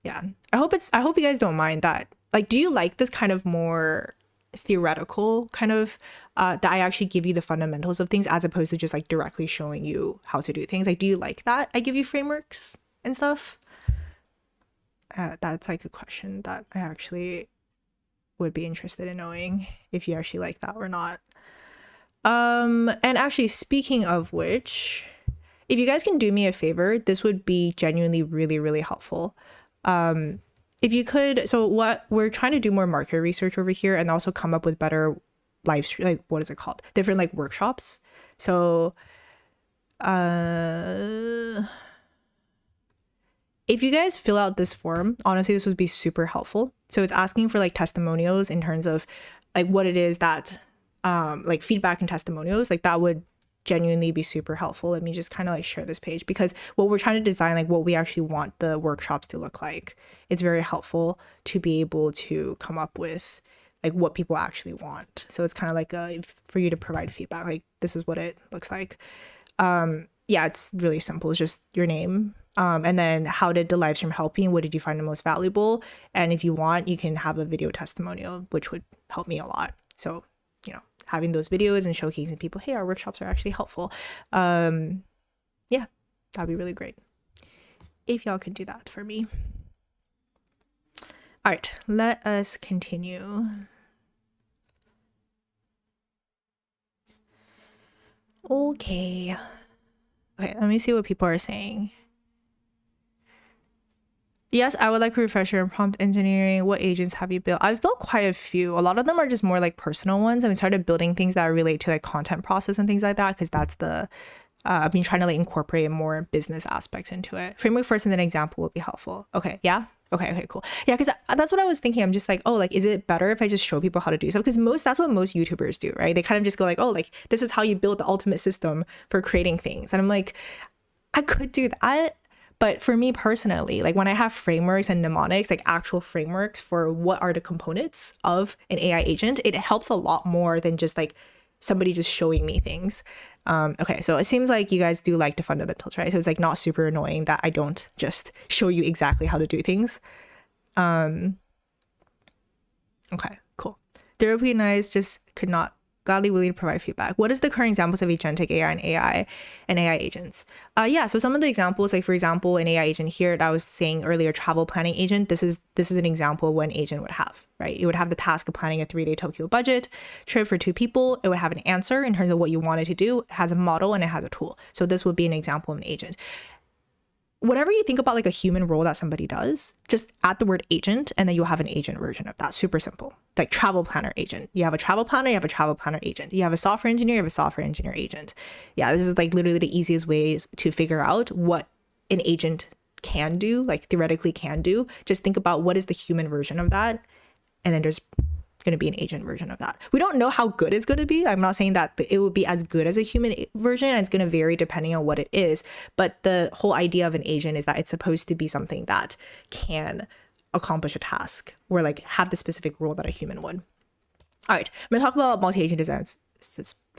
Yeah, I hope you guys don't mind that. Like, do you like this kind of more theoretical kind of that I actually give you the fundamentals of things as opposed to just like directly showing you how to do things? Like, do you like that I give you frameworks and stuff? That's like a question that I actually would be interested in knowing if you actually like that or not. And actually, speaking of which, if you guys can do me a favor, this would be genuinely really, really helpful. If you could, so what we're trying to do more market research over here and also come up with better live stream, like what is it called? Different like workshops. So if you guys fill out this form, honestly, this would be super helpful. So it's asking for like testimonials in terms of like what it is that like feedback and testimonials, like that would genuinely be super helpful. Let me just kind of like share this page, because what we're trying to design, like what we actually want the workshops to look like, it's very helpful to be able to come up with like what people actually want. So it's kind of like for you to provide feedback, like this is what it looks like. Yeah, it's really simple. It's just your name, and then how did the live stream help you? What did you find the most valuable? And if you want, you can have a video testimonial, which would help me a lot. So, you know, having those videos and showcasing people, hey, our workshops are actually helpful. Yeah, that'd be really great if y'all could do that for me. All right, let us continue. Okay, let me see what people are saying. Yes, I would like a refresher in prompt engineering. What agents have you built? I've built quite a few. A lot of them are just more like personal ones. I started building things that relate to like content process and things like that, because that's the I've been trying to like incorporate more business aspects into it. Framework first and then example would be helpful. Okay, yeah. Okay, cool. Yeah, because that's what I was thinking. I'm just like, oh, like, is it better if I just show people how to do stuff? Because that's what most YouTubers do, right? They kind of just go like, oh, like, this is how you build the ultimate system for creating things. And I'm like, I could do that. But for me personally, like when I have frameworks and mnemonics, like actual frameworks for what are the components of an AI agent, it helps a lot more than just like somebody just showing me things. Okay, so it seems like you guys do like the fundamentals, right? So it's like not super annoying that I don't just show you exactly how to do things. Okay, cool. Therapy nice, just could not gladly willing to provide feedback. What is the current examples of agentic AI and AI agents? Yeah, so some of the examples, like for example, an AI agent here that I was saying earlier, travel planning agent, this is an example of what an agent would have, right? It would have the task of planning a 3-day Tokyo budget trip for 2 people. It would have an answer in terms of what you wanted to do. It has a model and it has a tool. So this would be an example of an agent. Whenever you think about like a human role that somebody does, just add the word agent and then you'll have an agent version of that. Super simple. Like travel planner agent. You have a travel planner, you have a travel planner agent. You have a software engineer, you have a software engineer agent. Yeah, this is like literally the easiest ways to figure out what an agent can do, like theoretically can do. Just think about what is the human version of that. And then there's going to be an agent version of that. We don't know how good it's going to be. I'm not saying that it will be as good as a human version, and it's going to vary depending on what it is. But the whole idea of an agent is that it's supposed to be something that can accomplish a task or like have the specific role that a human would. All right, I'm going to talk about multi-agent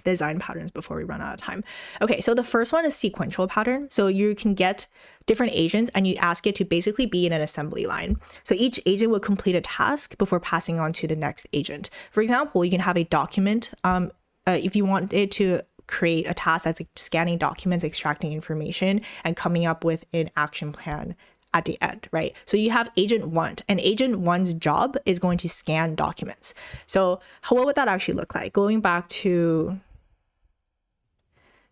design patterns before we run out of time. Okay, so the first one is sequential pattern. So you can get different agents and you ask it to basically be in an assembly line. So each agent will complete a task before passing on to the next agent. For example, you can have a document. If you want it to create a task that's like scanning documents, extracting information, and coming up with an action plan at the end, right? So you have agent 1, and agent 1's job is going to scan documents. So what would that actually look like? Going back to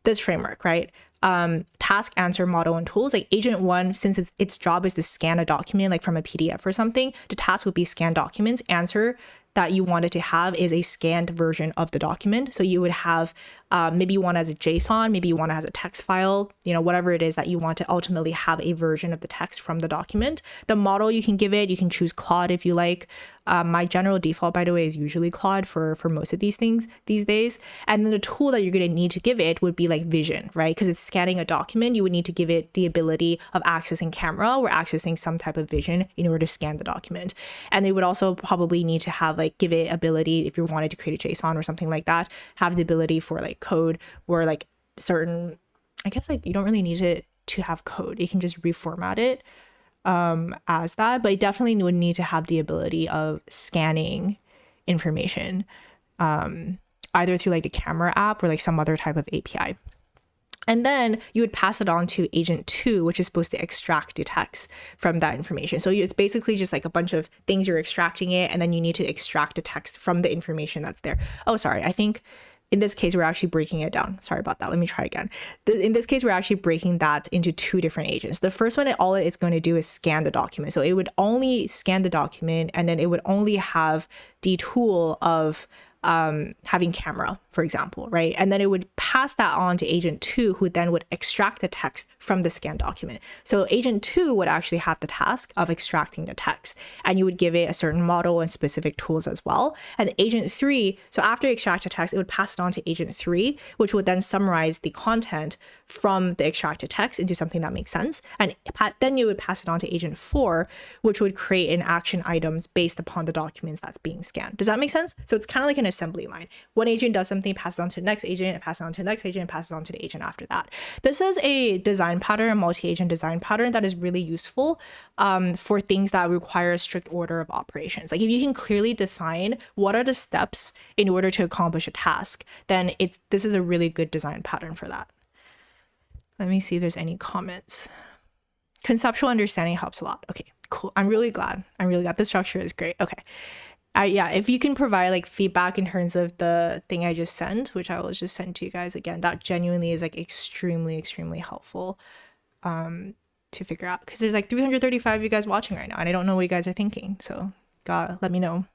this framework, right? Task, answer, model, and tools. Like agent 1, since its job is to scan a document like from a PDF or something, the task would be scan documents. Answer that you wanted to have is a scanned version of the document. So you would have maybe you want it as a JSON, maybe you want it as a text file, whatever it is that you want to ultimately have a version of the text from the document. The model you can give it, you can choose Claude if you like. My general default, by the way, is usually Claude for most of these things these days. And then the tool that you're going to need to give it would be like Vision, right? Because it's scanning a document, you would need to give it the ability of accessing camera or accessing some type of vision in order to scan the document. And they would also probably need to have like give it ability, if you wanted to create a JSON or something like that, have the ability for like code or like certain, I guess like you don't really need it to have code. You can just reformat it as that, but it definitely would need to have the ability of scanning information either through like the camera app or like some other type of API. And then you would pass it on to agent 2, which is supposed to extract the text from that information. So it's basically just like a bunch of things you're extracting it, and then you need to extract the text from the information that's there. Oh, sorry. I think in this case, we're actually breaking it down. Sorry about that. Let me try again. In this case, we're actually breaking that into 2 different agents. The first one, all it's going to do is scan the document. So it would only scan the document, and then it would only have the tool of having camera, for example, right? And then it would pass that on to agent 2, who then would extract the text from the scanned document. So agent 2 would actually have the task of extracting the text, and you would give it a certain model and specific tools as well. And agent 3, so after you extract the text, it would pass it on to agent 3, which would then summarize the content from the extracted text into something that makes sense. And then you would pass it on to agent 4, which would create an action items based upon the documents that's being scanned. Does that make sense? So it's kind of like an assembly line. One agent does something, passes on to the next agent, and passes on to the next agent, and passes on to the agent after that. This is a design pattern, a multi-agent design pattern that is really useful for things that require a strict order of operations. Like if you can clearly define what are the steps in order to accomplish a task, then this is a really good design pattern for that. Let me see if there's any comments. Conceptual understanding helps a lot. Okay, cool. I'm really glad. The structure is great. Okay. Yeah, if you can provide like feedback in terms of the thing I just sent, which I will just send to you guys again, that genuinely is like extremely, extremely helpful to figure out, because there's like 335 of you guys watching right now and I don't know what you guys are thinking. So God, let me know.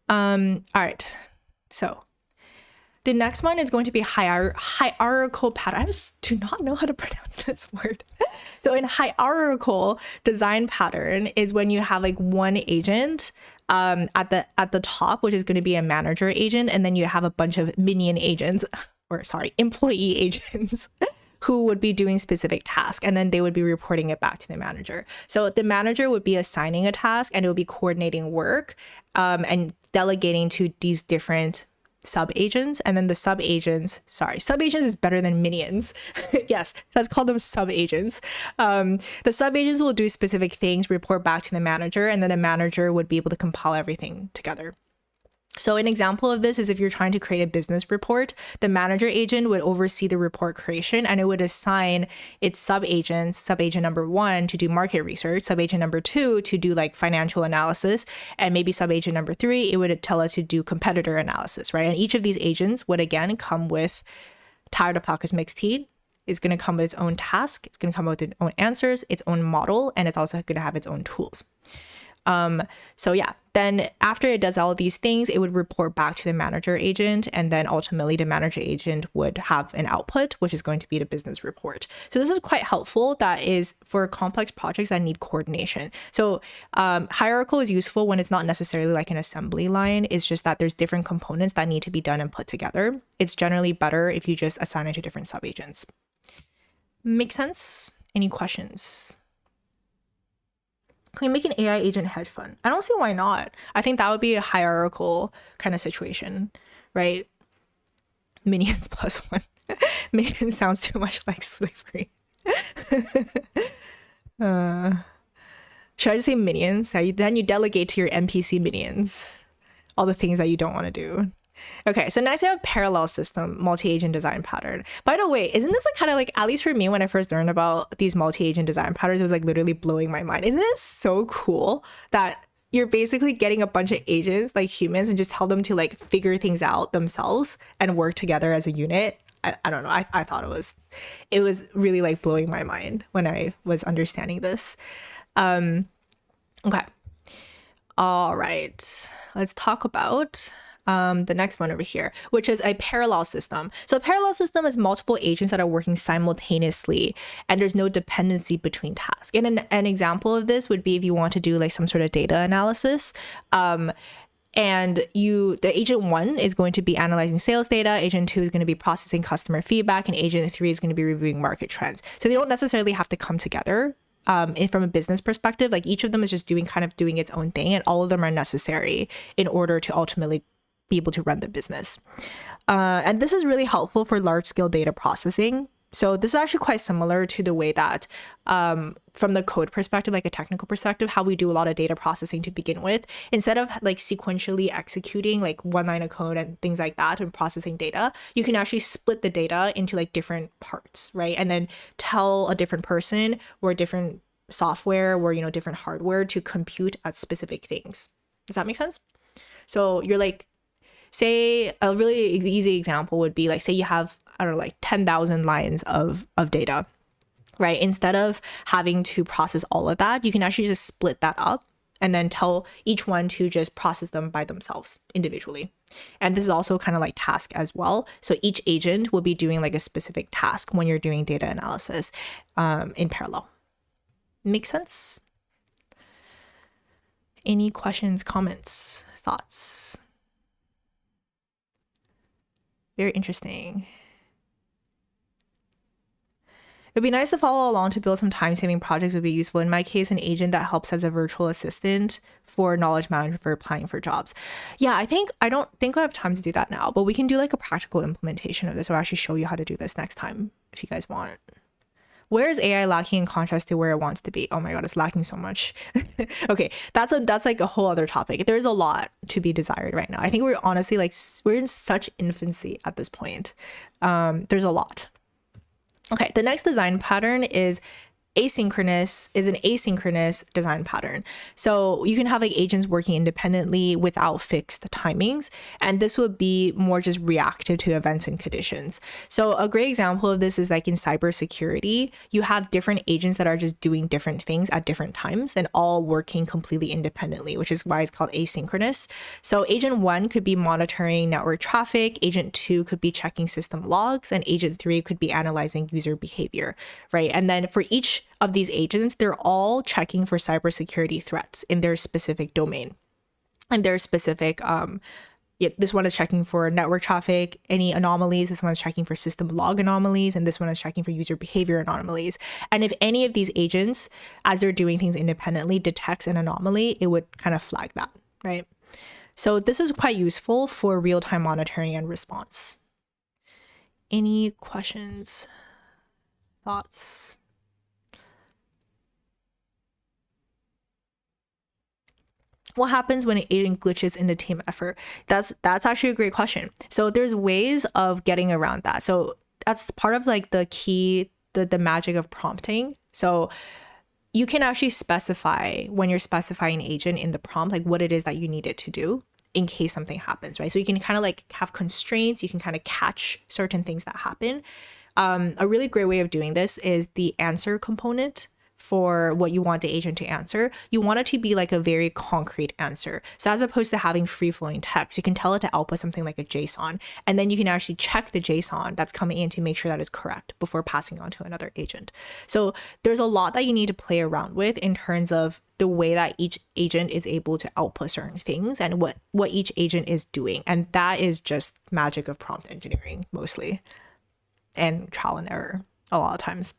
All right. So the next one is going to be hierarchical pattern. I just do not know how to pronounce this word. So in hierarchical design pattern is when you have like one agent at the top, which is going to be a manager agent, and then you have a bunch of minion agents, or sorry, employee agents who would be doing specific tasks, and then they would be reporting it back to the manager. So the manager would be assigning a task, and it would be coordinating work and delegating to these different sub-agents, and then the sub-agents is better than minions. Yes, let's call them sub-agents. The sub-agents will do specific things, report back to the manager, and then the manager would be able to compile everything together. So an example of this is if you're trying to create a business report, the manager agent would oversee the report creation, and it would assign its sub-agents, sub-agent number 1 to do market research, sub-agent number 2 to do like financial analysis, and maybe sub-agent number 3, it would tell us to do competitor analysis, right? And each of these agents would again come with tired of pockets mixed tea. It's going to come with its own task, it's going to come with its own answers, its own model, and it's also going to have its own tools. So yeah, then after it does all of these things, it would report back to the manager agent, and then ultimately the manager agent would have an output, which is going to be the business report. So this is quite helpful. That is for complex projects that need coordination. So hierarchical is useful when it's not necessarily like an assembly line. It's just that there's different components that need to be done and put together. It's generally better if you just assign it to different sub-agents. Make sense? Any questions? Can we make an AI agent hedge fund? I don't see why not. I think that would be a hierarchical kind of situation, right? Minions plus 1. Minions sounds too much like slavery. Should I just say minions? Then you delegate to your NPC minions all the things that you don't want to do. Okay, so next I have parallel system, multi-agent design pattern. By the way, isn't this like kind of like, at least for me, when I first learned about these multi-agent design patterns, it was like literally blowing my mind. Isn't it so cool that you're basically getting a bunch of agents like humans and just tell them to like figure things out themselves and work together as a unit? I don't know. I thought it was really like blowing my mind when I was understanding this. Okay. All right. Let's talk about the next one over here, which is a parallel system. So a parallel system is multiple agents that are working simultaneously, and there's no dependency between tasks. And an example of this would be if you want to do like some sort of data analysis. And the agent 1 is going to be analyzing sales data, agent 2 is going to be processing customer feedback, and agent 3 is going to be reviewing market trends. So they don't necessarily have to come together. From a business perspective, like each of them is just doing its own thing, and all of them are necessary in order to ultimately be able to run the business. And this is really helpful for large scale data processing. So this is actually quite similar to the way that from the code perspective, like a technical perspective, how we do a lot of data processing to begin with. Instead of like sequentially executing like one line of code and things like that and processing data, you can actually split the data into like different parts, right? And then tell a different person or a different software or, different hardware to compute at specific things. Does that make sense? So you're like, say a really easy example would be like, say you have, I don't know, like 10,000 lines of data, right? Instead of having to process all of that, you can actually just split that up and then tell each one to just process them by themselves individually. And this is also kind of like task as well. So each agent will be doing like a specific task when you're doing data analysis in parallel. Make sense? Any questions, comments, thoughts? Very interesting. It'd be nice to follow along to build some time-saving projects would be useful. In my case, an agent that helps as a virtual assistant for knowledge management for applying for jobs. Yeah, I don't think I have time to do that now, but we can do like a practical implementation of this. I'll actually show you how to do this next time if you guys want. Where is AI lacking in contrast to where it wants to be? Oh my God, it's lacking so much. Okay, that's like a whole other topic. There's a lot to be desired right now. I think we're honestly like, we're in such infancy at this point. There's a lot. Okay, the next design pattern is an asynchronous design pattern. So you can have like agents working independently without fixed timings, and this would be more just reactive to events and conditions. So a great example of this is like in cybersecurity, you have different agents that are just doing different things at different times and all working completely independently, which is why it's called asynchronous. So agent 1 could be monitoring network traffic, agent 2 could be checking system logs, and agent 3 could be analyzing user behavior, right? And then for each of these agents, they're all checking for cybersecurity threats in their specific domain and their specific this one is checking for network traffic, any anomalies, this one is checking for system log anomalies, and this one is checking for user behavior anomalies. And if any of these agents, as they're doing things independently, detects an anomaly, it would kind of flag that, right? So this is quite useful for real-time monitoring and response. Any questions, thoughts? What happens when an agent glitches in the team effort? That's actually a great question. So there's ways of getting around that. So that's part of like the key, the magic of prompting. So you can actually specify when you're specifying an agent in the prompt, like what it is that you need it to do in case something happens, right? So you can kind of like have constraints, you can kind of catch certain things that happen. A really great way of doing this is the answer component. For what you want the agent to answer, you want it to be like a very concrete answer. So as opposed to having free-flowing text, you can tell it to output something like a JSON, and then you can actually check the JSON that's coming in to make sure that it's correct before passing on to another agent. So there's a lot that you need to play around with in terms of the way that each agent is able to output certain things and what each agent is doing. And that is just magic of prompt engineering mostly, and trial and error a lot of times.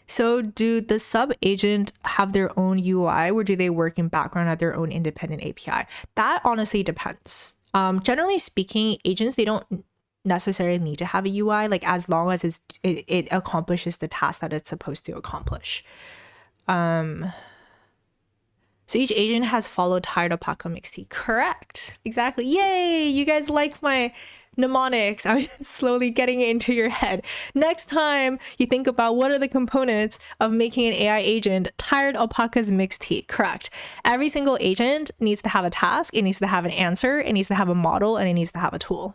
So do the sub agent have their own UI, or do they work in background at their own independent API? That honestly depends. Generally speaking, agents, they don't necessarily need to have a UI, like as long as it accomplishes the task that it's supposed to accomplish. So each agent has followed tired alpaca mixed tea. Correct. Exactly. Yay! You guys like my mnemonics. I'm slowly getting it into your head. Next time you think about what are the components of making an AI agent, tired alpacas mixed tea. Correct. Every single agent needs to have a task, it needs to have an answer, it needs to have a model, and it needs to have a tool.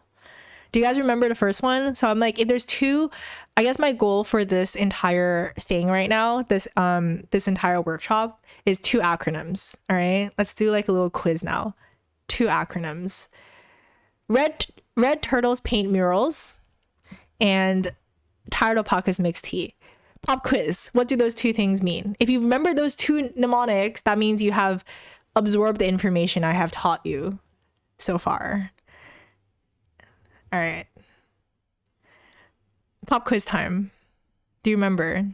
Do you guys remember the first one? So I'm like, if there's two, I guess my goal for this entire thing right now, this entire workshop is 2 acronyms. All right, let's do like a little quiz now. 2 acronyms. Red turtles paint murals, and tired alpacas mixed tea. Pop quiz. What do those 2 things mean? If you remember those 2 mnemonics, that means you have absorbed the information I have taught you so far. All right. Pop quiz time. Do you remember?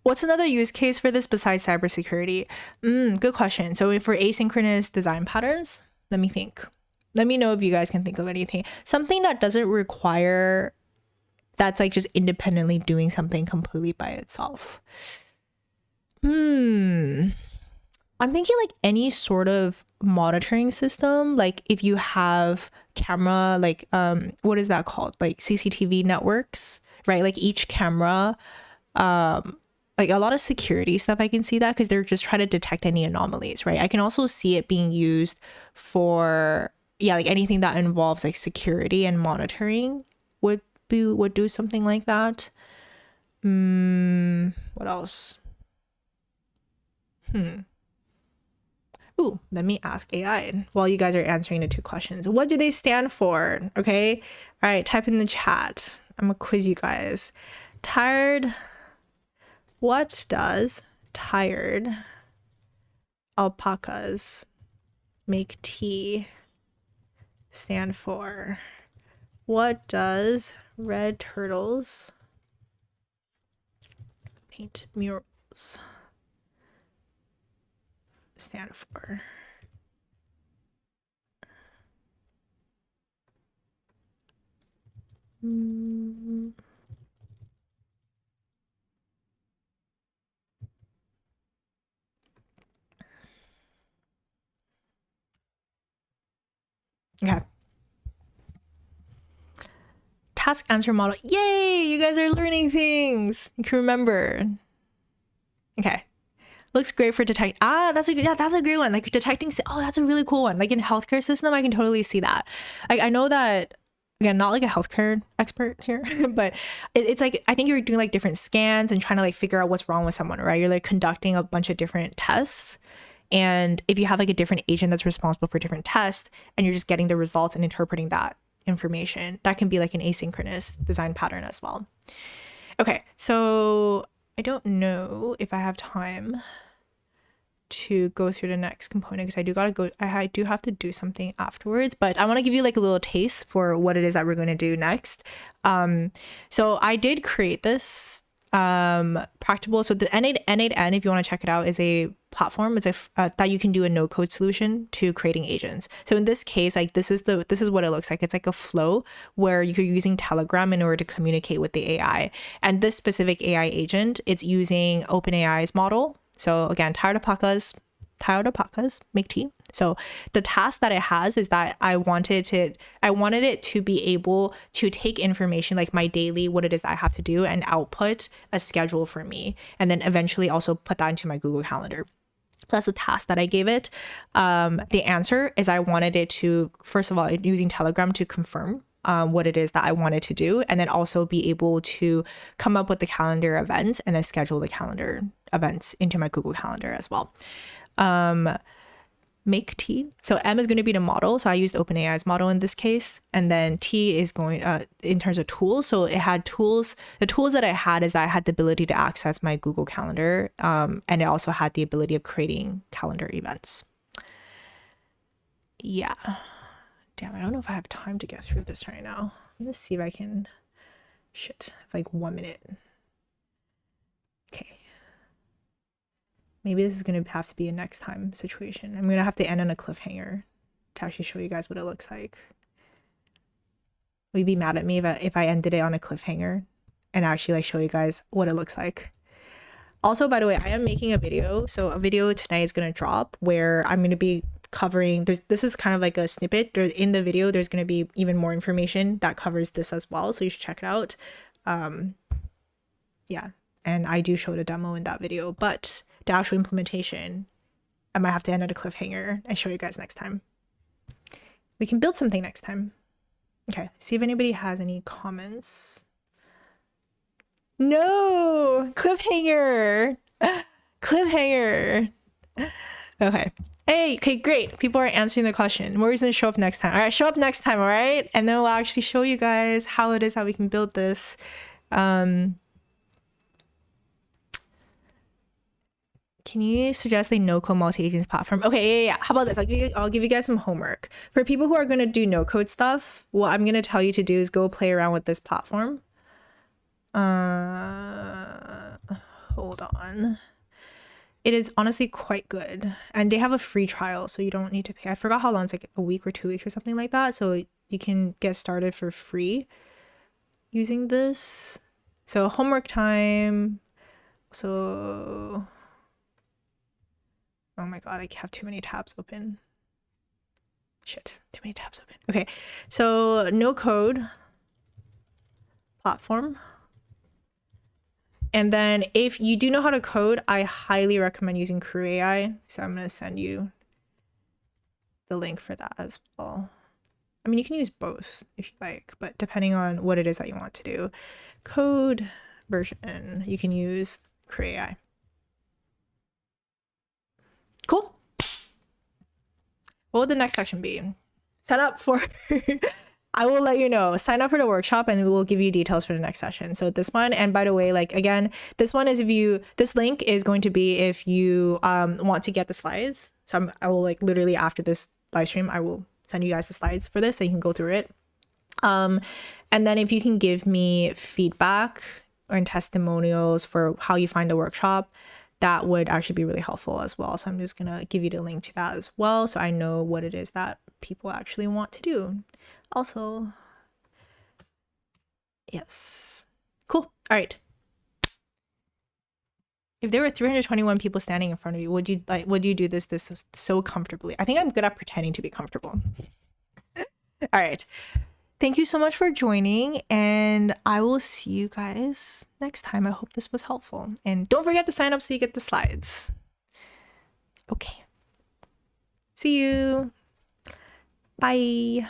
What's another use case for this besides cybersecurity? Good question. So for asynchronous design patterns, let me think. Let me know if you guys can think of anything. Something that doesn't require, that's like just independently doing something completely by itself. I'm thinking like any sort of monitoring system, like if you have camera, like what is that called? Like CCTV networks, right? Like each camera, like a lot of security stuff, I can see that because they're just trying to detect any anomalies, right? I can also see it being used for, yeah, like anything that involves like security and monitoring would do something like that. What else? Ooh, let me ask AI while you guys are answering the 2 questions. What do they stand for? Okay. All right. Type in the chat. I'm gonna quiz you guys. Tired What does tired alpacas make tea stand for? What does red turtles paint murals stand for? Okay. Task answer model. Yay! You guys are learning things. You can remember. Okay. Looks great for detect. That's a great one. Like detecting. Oh, that's a really cool one. Like in healthcare system, I can totally see that. I know that. Again, not like a healthcare expert here, but it's like I think you're doing like different scans and trying to like figure out what's wrong with someone, right? You're like conducting a bunch of different tests. And if you have like a different agent that's responsible for different tests and you're just getting the results and interpreting that information, that can be like an asynchronous design pattern as well. Okay, so I don't know if I have time to go through the next component because I do have to do something afterwards, but I want to give you like a little taste for what it is that we're going to do next. So I did create this practical. So the N8N, if you want to check it out, is a platform. It's that you can do a no code solution to creating agents. So in this case, like this is what it looks like. It's like a flow where you're using Telegram in order to communicate with the AI. And this specific AI agent, it's using OpenAI's model. So again, tired alpacas make tea. So the task that it has is that I wanted it to be able to take information like my daily, what it is that I have to do, and output a schedule for me, and then eventually also put that into my Google Calendar. So that's the task that I gave it. The answer is I wanted it to, first of all, using Telegram to confirm what it is that I wanted to do, and then also be able to come up with the calendar events and then schedule the calendar events into my Google Calendar as well. Make tea. So M is going to be the model. So I used OpenAI's model in this case. And then T is going in terms of tools. So it had tools. The tools that I had is that I had the ability to access my Google Calendar. And it also had the ability of creating calendar events. Yeah. Damn, I don't know if I have time to get through this right now. Let's see if I can. Shit, like 1 minute. Okay. Maybe this is going to have to be a next time situation. I'm going to have to end on a cliffhanger to actually show you guys what it looks like. Will you be mad at me if I ended it on a cliffhanger and actually like show you guys what it looks like? Also, by the way, I am making a video. So a video tonight is going to drop where I'm going to be covering, this is kind of like a snippet. In the video, there's going to be even more information that covers this as well. So you should check it out. Yeah. And I do show the demo in that video, but the actual implementation, I might have to end at a cliffhanger and show you guys next time. We can build something next time. Okay, see if anybody has any comments. No, cliffhanger. Cliffhanger. Okay. Hey, okay, great. People are answering the question. Where's gonna show up next time? All right, show up next time, all right? And then we'll actually show you guys how it is that we can build this. Can you suggest a no-code multi-agents platform? Okay, yeah. How about this? I'll give you guys some homework. For people who are going to do no-code stuff, what I'm going to tell you to do is go play around with this platform. Hold on. It is honestly quite good. And they have a free trial, so you don't need to pay. I forgot how long. It's like a week or 2 weeks or something like that. So you can get started for free using this. So homework time. So... oh my god, I have too many tabs open. Shit, too many tabs open. Okay, so no code platform. And then if you do know how to code, I highly recommend using Crew AI. So I'm going to send you the link for that as well. I mean, you can use both if you like, but depending on what it is that you want to do. Code version, you can use Crew AI. Cool. What would the next section be? Set up for I will let you know. Sign up for the workshop and we will give you details for the next session. So this one, and by the way, like again, this one is this link is going to be if you want to get the slides. So I will like literally after this live stream, I will send you guys the slides for this so you can go through it. And then if you can give me feedback or testimonials for how you find the workshop, that would actually be really helpful as well. So I'm just gonna give you the link to that as well, so I know what it is that people actually want to do. Also, yes, cool. All right. If there were 321 people standing in front of you, would you do this so comfortably? I think I'm good at pretending to be comfortable. All right. Thank you so much for joining, and I will see you guys next time. I hope this was helpful. And don't forget to sign up so you get the slides. Okay. See you. Bye.